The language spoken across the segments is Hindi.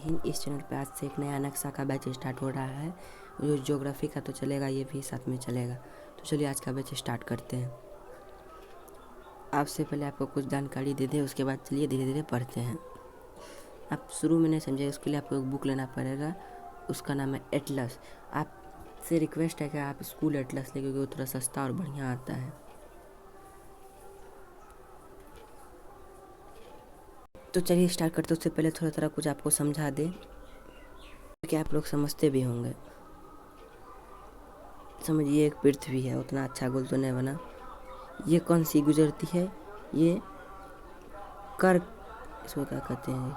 हिंद। इस चैनल पे आज से एक नया नक्शा का बैच स्टार्ट हो रहा है। जो ज्योग्राफी का तो चलेगा, ये भी साथ में चलेगा। तो चलिए आज का बैच स्टार्ट करते हैं। आपसे पहले आपको कुछ जानकारी दे दें, उसके बाद चलिए धीरे धीरे पढ़ते हैं। आप शुरू में नहीं समझे, उसके लिए आपको एक बुक लेना पड़ेगा, उसका नाम है एटलस। आपसे रिक्वेस्ट है कि आप स्कूल एटलस ले, क्योंकि वो थोड़ा सस्ता और बढ़िया आता है। तो चलिए स्टार्ट करते। उससे पहले थोड़ा थोड़ा कुछ आपको समझा दें, क्योंकि आप लोग समझते भी होंगे। समझिए, एक पृथ्वी है, उतना अच्छा गोल तो नहीं बना। ये कौन सी गुजरती है? ये कर, इसको क्या कहते हैं?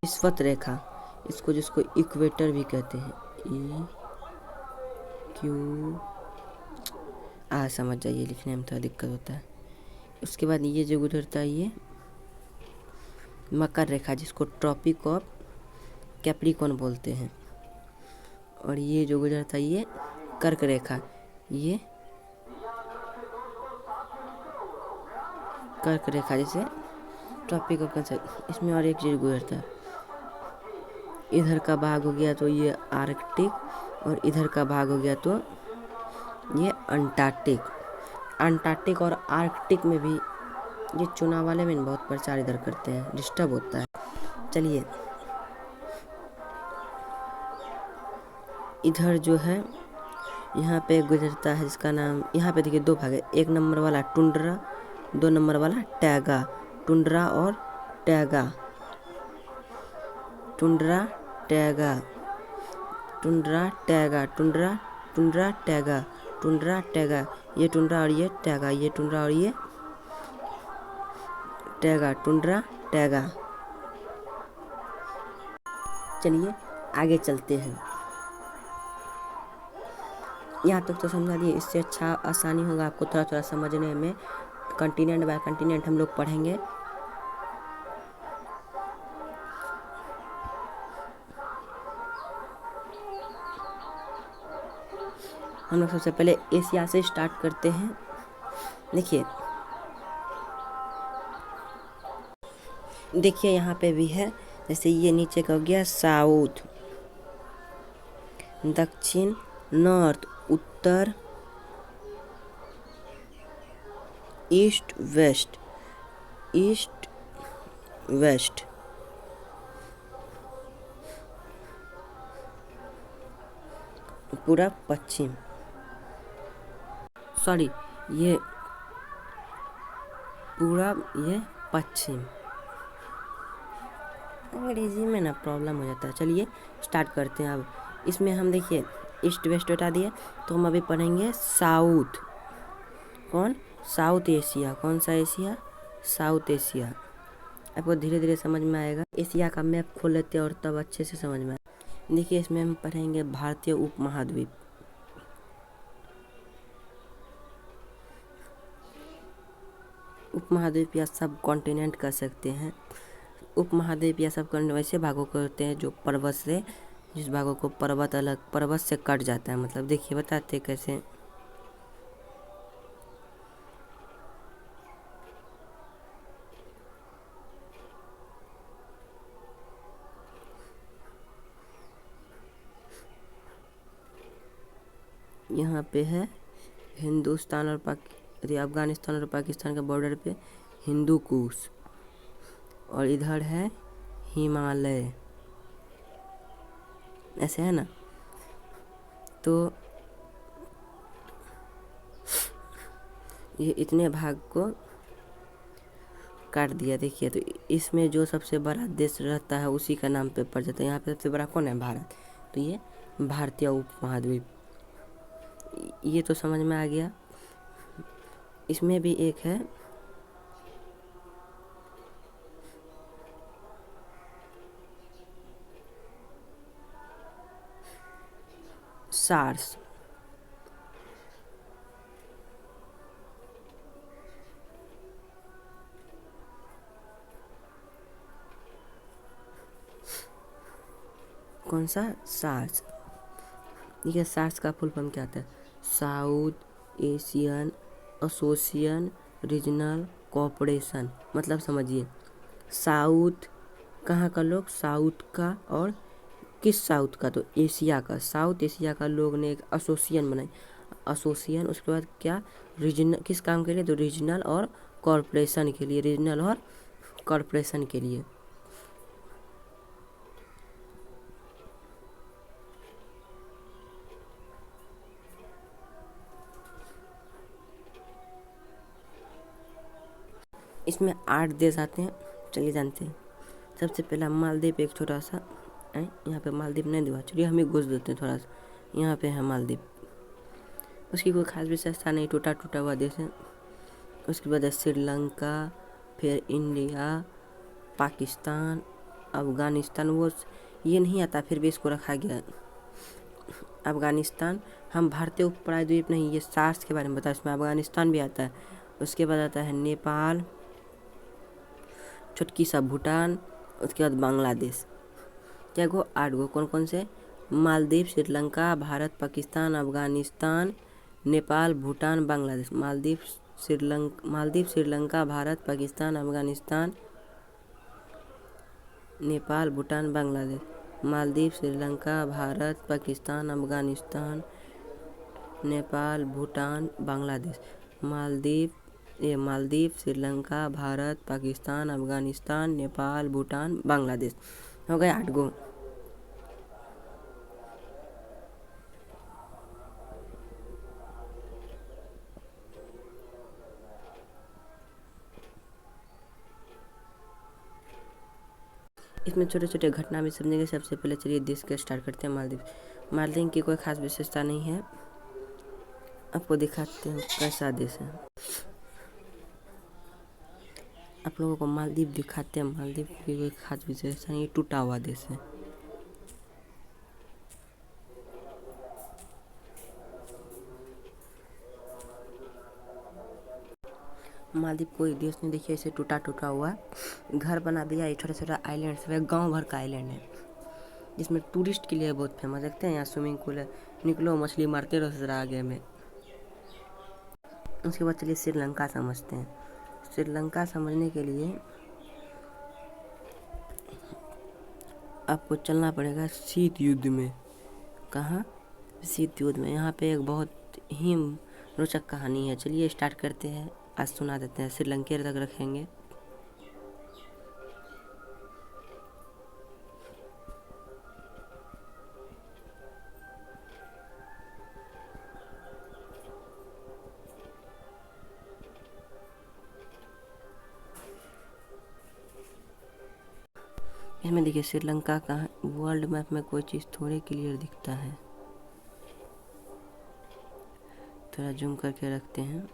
विषुवत रेखा, इसको जिसको इक्वेटर भी कहते हैं। ई क्यू समझ जाइए, लिखने में थोड़ा दिक्कत होता है। उसके बाद ये जो गुजरता है, ये मकर रेखा, जिसको ट्रॉपिक ऑफ कैप्रिकॉर्न बोलते हैं। और ये जो गुजरता है, ये कर्क रेखा, ये कर्क रेखा जैसे ट्रॉपिक ऑफ कैंसर। इसमें और एक चीज़ गुजरता है, इधर का भाग हो गया तो ये आर्कटिक, और इधर का भाग हो गया तो ये अंटार्कटिक। अंटार्कटिक और आर्कटिक में भी ये चुनाव वाले में बहुत प्रचार इधर करते हैं, डिस्टर्ब होता है। चलिए, इधर जो है यहाँ पे गुजरता है, जिसका नाम, यहाँ पे देखिए दो भाग है। एक नंबर वाला टुंड्रा, 2 नंबर वाला टैगा। टुंड्रा और taiga, tundra taiga, tundra taiga, tundra tundra taiga, tundra taiga. ये टुंड्रा और ये टैगा, ये टुंड्रा और ये टैगा, टुंड्रा टैगा। चलिए आगे चलते हैं। यहाँ तक तो समझा दिए, इससे अच्छा आसानी होगा आपको थोड़ा थोड़ा समझने में। कॉन्टिनेंट बाय कॉन्टिनेंट हम लोग पढ़ेंगे। हम लोग सबसे पहले एशिया से स्टार्ट करते हैं। देखिए यहाँ पे भी है, जैसे ये नीचे का हो गया साउथ, दक्षिण, नॉर्थ, उत्तर, ईस्ट, वेस्ट, ईस्ट वेस्ट। पूरा पश्चिम, सॉरी, ये पूरब, ये पश्चिम। अंग्रेजी में ना प्रॉब्लम हो जाता है। चलिए स्टार्ट करते हैं अब। इसमें हम देखिए ईस्ट वेस्ट हटा दिए, तो हम अभी पढ़ेंगे साउथ। कौन? South Asia. कौन सा एशिया? South Asia. आपको धीरे धीरे समझ में आएगा। एशिया का मैप खोल लेते हैं और तब अच्छे से समझ में आएगा। देखिए इसमें हम पढ़ेंगे भारतीय उपमहाद्वीप। उपमहाद्वीप या सब कॉन्टिनेंट कर सकते हैं। उपमहाद्वीप या सब कॉन्टिनेंट वैसे भागों को होते हैं जो पर्वत से, जिस भागों को पर्वत से कट जाता है। मतलब देखिए बताते कैसे। यहाँ पे है हिंदुस्तान और अफगानिस्तान और पाकिस्तान के बॉर्डर पे हिंदू कुश, और इधर है हिमालय, ऐसे है ना। तो ये इतने भाग को काट दिया। देखिए तो इसमें जो सबसे बड़ा देश रहता है उसी का नाम पे पड़ जाता है। यहाँ पे सबसे बड़ा कौन है? भारत। तो ये भारतीय उपमहाद्वीप। ये तो समझ में आ गया। इसमें भी एक है सार्स। कौन सा? सार्स। देखिए सार्स का फुल फॉर्म क्या आता है? South Asian association regional cooperation. मतलब समझिए, साउथ कहाँ का लोग? साउथ का। और किस साउथ का? तो एशिया का। साउथ एशिया का लोग ने एक एसोसिएशन बनाई। एसोसिएशन, उसके बाद क्या? रीजनल, किस काम के लिए? तो रीजनल और कॉरपोरेशन के लिए। रीजनल और कॉरपोरेशन के लिए। इसमें 8 देश आते हैं, चलिए जानते हैं। सबसे पहला मालदीव, एक छोटा सा है यहाँ पे। मालदीव नहीं दिखा, चलिए हम ही घुस देते हैं थोड़ा सा। यहाँ पे है मालदीव। उसकी कोई खास विशेषता नहीं, टूटा टूटा हुआ देश है। उसके बाद है श्रीलंका, फिर इंडिया, पाकिस्तान, अफ़गानिस्तान। वो ये नहीं आता, फिर भी इसको रखा गया अफ़गानिस्तान। हम भारतीय उपमहाद्वीप नहीं, ये सार्स के बारे में बताया, इसमें अफ़गानिस्तान भी आता है। उसके बाद आता है नेपाल, चुटकी सा भूटान, उसके बाद बांग्लादेश। क्या गो? 8 गो। कौन कौन से? मालदीव, श्रीलंका, भारत, पाकिस्तान, अफ़गानिस्तान, नेपाल, भूटान, बांग्लादेश। मालदीव, श्रीलंका, भारत, पाकिस्तान, अफ़गानिस्तान, नेपाल, भूटान, बांग्लादेश। मालदीव, श्रीलंका, भारत, पाकिस्तान, अफ़गानिस्तान, नेपाल, भूटान, बांग्लादेश। मालदीव, श्रीलंका, भारत, पाकिस्तान, अफ़गानिस्तान, नेपाल, भूटान, बांग्लादेश। हो गए 8 गो। इसमें छोटे छोटे घटना भी समझेंगे। सबसे पहले चलिए देश का स्टार्ट करते हैं। मालदीव। मालदीव की कोई खास विशेषता नहीं है, आपको दिखाते हैं कैसा देश है। आप लोगों को मालदीव दिखाते हैं। मालदीव की कोई खास विशेषता नहीं, टूटा हुआ देश है। मालदीव कोई देश नहीं, देखिए इसे टूटा टूटा हुआ घर बना दिया। ये छोटा छोटा आइलैंड है, गांव भर का आइलैंड है, जिसमें टूरिस्ट के लिए बहुत फेमस। देखते हैं यहाँ स्विमिंग पूल है, निकलो मछली मारते रहो जरा आगे में। उसके बाद चलिए श्रीलंका समझते हैं। श्रीलंका समझने के लिए आपको चलना पड़ेगा शीत युद्ध में। कहाँ? शीत युद्ध में। यहाँ पे एक बहुत ही रोचक कहानी है, चलिए स्टार्ट करते हैं। आज सुना देते हैं, श्रीलंका तक रखेंगे। इसमें देखिए श्रीलंका का वर्ल्ड मैप में कोई चीज़ थोड़े क्लियर दिखता है, थोड़ा जूम करके रखते हैं।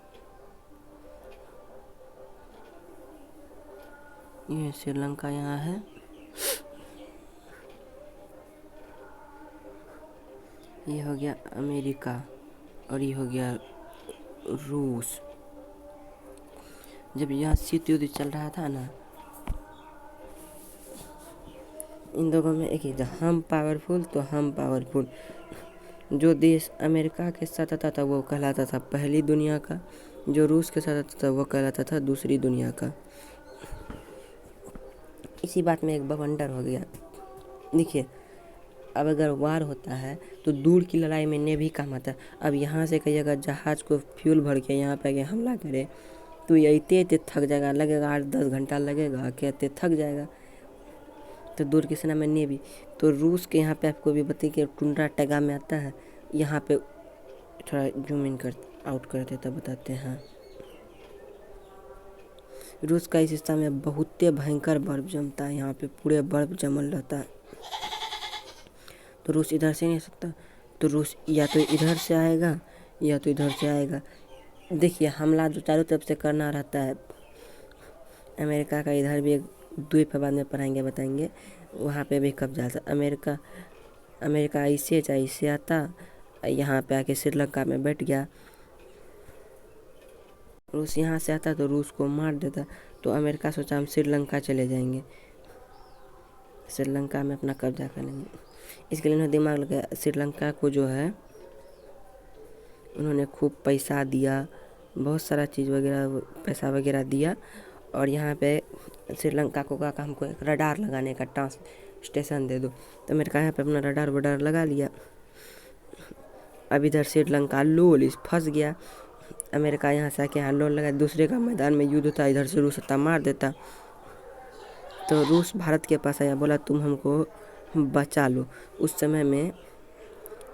ये श्रीलंका यहाँ है। ये हो गया अमेरिका और ये हो गया रूस। जब यहाँ शीत युद्ध चल रहा था ना, इन दोनों में एक ही था, हम पावरफुल तो हम पावरफुल। जो देश अमेरिका के साथ आता था वो कहलाता था पहली दुनिया का, जो रूस के साथ आता था वो कहलाता था दूसरी दुनिया का। इसी बात में एक बवंडर हो गया। देखिए, अब अगर वार होता है तो दूर की लड़ाई में नेवी काम आता है। अब यहाँ से कहीं अगर जहाज़ को फ्यूल भर के यहाँ पे आके हमला करे तो ये इतने थक जाएगा, लगेगा 8-10 घंटा लगेगा, कहते थक जाएगा। तो दूर की सेना में नेवी। तो रूस के यहाँ पे आपको भी बताइए कि टुंड्रा टैगा में आता है। यहाँ पे थोड़ा जूम इन कर आउट करते तब बताते हैं। रूस का इस हिस्सा में बहुत भयंकर बर्फ जमता है, यहाँ पे पूरे बर्फ जमल रहता है। तो रूस इधर से नहीं आ सकता, तो रूस या तो इधर से आएगा या तो इधर से आएगा। देखिए हमला जो चारों तरफ से करना रहता है। अमेरिका का इधर भी एक द्वीप है, बाद में पढ़ाएंगे बताएंगे, वहाँ पे भी कब्जा था। अमेरिका ऐसे चाहे ऐसे आता, यहाँ पे आके श्रीलंका में बैठ गया। रूस यहाँ से आता तो रूस को मार देता। तो अमेरिका सोचा हम श्रीलंका चले जाएंगे, श्रीलंका में अपना कब्जा कर लेंगे। इसके लिए उन्होंने दिमाग लगाया। श्रीलंका को जो है उन्होंने खूब पैसा दिया, बहुत सारा चीज़ वगैरह पैसा वगैरह दिया और यहाँ पे श्रीलंका को कहा हमको एक रडार लगाने का, ट्रांस स्टेशन दे दो। तो अमेरिका यहाँ पे अपना रडार वडार लगा लिया। अब इधर श्रीलंका लोल फंस गया। अमेरिका यहाँ से आके यहाँ लोल लगा, दूसरे का मैदान में युद्ध होता, इधर से रूस होता मार देता। तो रूस भारत के पास आया, बोला तुम हमको बचा लो। उस समय में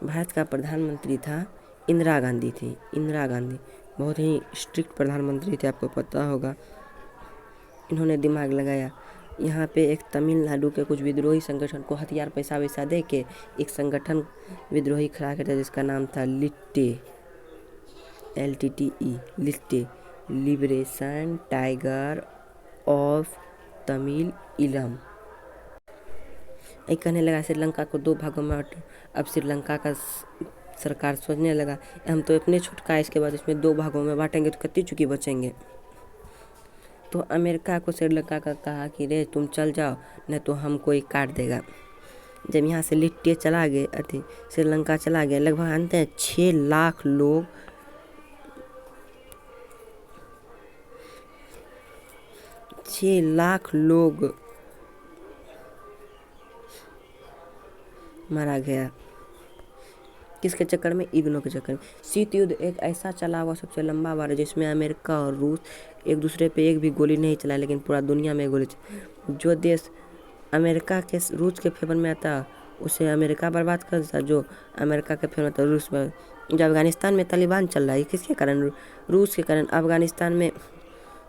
भारत का प्रधानमंत्री था इंदिरा गांधी थी। इंदिरा गांधी बहुत ही स्ट्रिक्ट प्रधानमंत्री थे, आपको पता होगा। इन्होंने दिमाग लगाया, यहाँ पे एक तमिलनाडु के कुछ विद्रोही संगठन को हथियार पैसा वैसा दे के एक संगठन विद्रोही खड़ा किया जिसका नाम था लिट्टे, LTTE, LTTE, liberation tiger of Tamil इलम। कहने लगा श्रीलंका को 2 भागों में बांटो। अब श्रीलंका का सरकार सोचने लगा हम तो इतने छुटका, इसके बाद इसमें 2 भागों में बांटेंगे तो कितनी चुकी बचेंगे। तो अमेरिका को श्रीलंका का कहा कि रे तुम चल जाओ, नहीं तो हम कोई काट देगा। जब यहाँ से लिट्टे चला गए, श्रीलंका चला गया, लगभग जानते हैं 6 लाख लोग मारा गया। किसके चक्कर में? इग्नो के चक्कर में। शीत युद्ध एक ऐसा चला हुआ सबसे लंबा वार जिसमें अमेरिका और रूस एक दूसरे पे एक भी गोली नहीं चलाए, लेकिन पूरा दुनिया में गोली जो देश अमेरिका के रूस के फेवर में आता उसे अमेरिका बर्बाद कर देता, जो अमेरिका के फेवर में आता रूस में। जो अफगानिस्तान में तालिबान चल रहा है किसके कारण? रूस के कारण। अफगानिस्तान में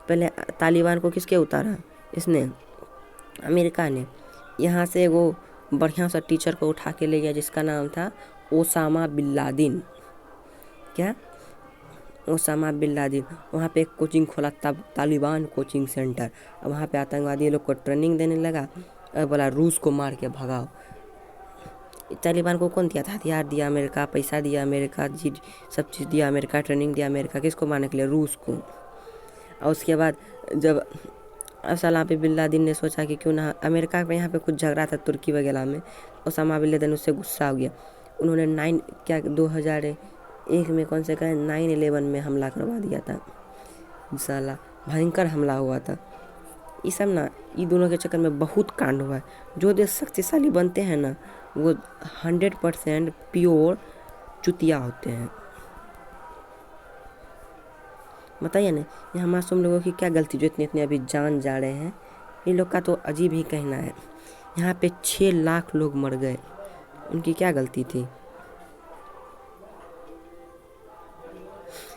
पहले तालिबान को किसके उतारा? इसने, अमेरिका ने। यहाँ से वो बढ़िया सा टीचर को उठा के ले गया जिसका नाम था ओसामा बिन लादेन। क्या? Osama bin Laden. वहाँ पे एक कोचिंग खोला, तालिबान कोचिंग सेंटर। अब वहाँ पे आतंकवादी लोग को ट्रेनिंग देने लगा और बोला रूस को मार के भगाओ। तालिबान को कौन दिया था? हथियार दिया अमेरिका, पैसा दिया अमेरिका, सब चीज़ दिया अमेरिका, ट्रेनिंग दिया अमेरिका। किसको मारने के लिए? रूस को। और उसके बाद जब ओसामा बिन लादेन ने सोचा कि क्यों ना, अमेरिका पे यहाँ पे कुछ झगड़ा था तुर्की वगैरह में, ओसामा बिन लादेन उससे गुस्सा हो गया। उन्होंने 2001 में कौन से कहें 9/11 में हमला करवा दिया था। साला भयंकर हमला हुआ था। ये सब ना, ये दोनों के चक्कर में बहुत कांड हुआ है। जो देश शक्तिशाली बनते हैं ना, वो 100% प्योर चुतिया होते हैं। बताइए ना, यहाँ मासूम लोगों की क्या गलती जो इतने अभी जान जा रहे हैं? इन लोग का तो अजीब ही कहना है। यहाँ पे 6 लाख लोग मर गए, उनकी क्या गलती थी?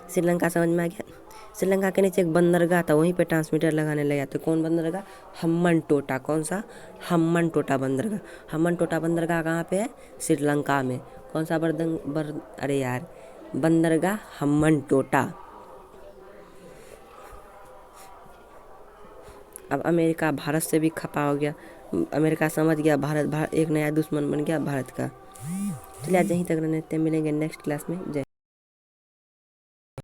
श्रीलंका समझ में आ गया। श्रीलंका के नीचे एक बंदरगाह था, वहीं पे ट्रांसमीटर लगाने लगा। तो कौन बंदरगाह? हम्बनटोटा। कौन सा? हम्बनटोटा बंदरगाह। हम्बनटोटा बंदरगाह कहाँ पे है? श्रीलंका में। कौन सा बंदरगाह? हम्बनटोटा। अब अमेरिका भारत से भी खपा हो गया। अमेरिका समझ गया भारत एक नया दुश्मन बन गया भारत का। चलिए आज यहीं तक रहते हैं, मिलेंगे नेक्स्ट क्लास में। जय।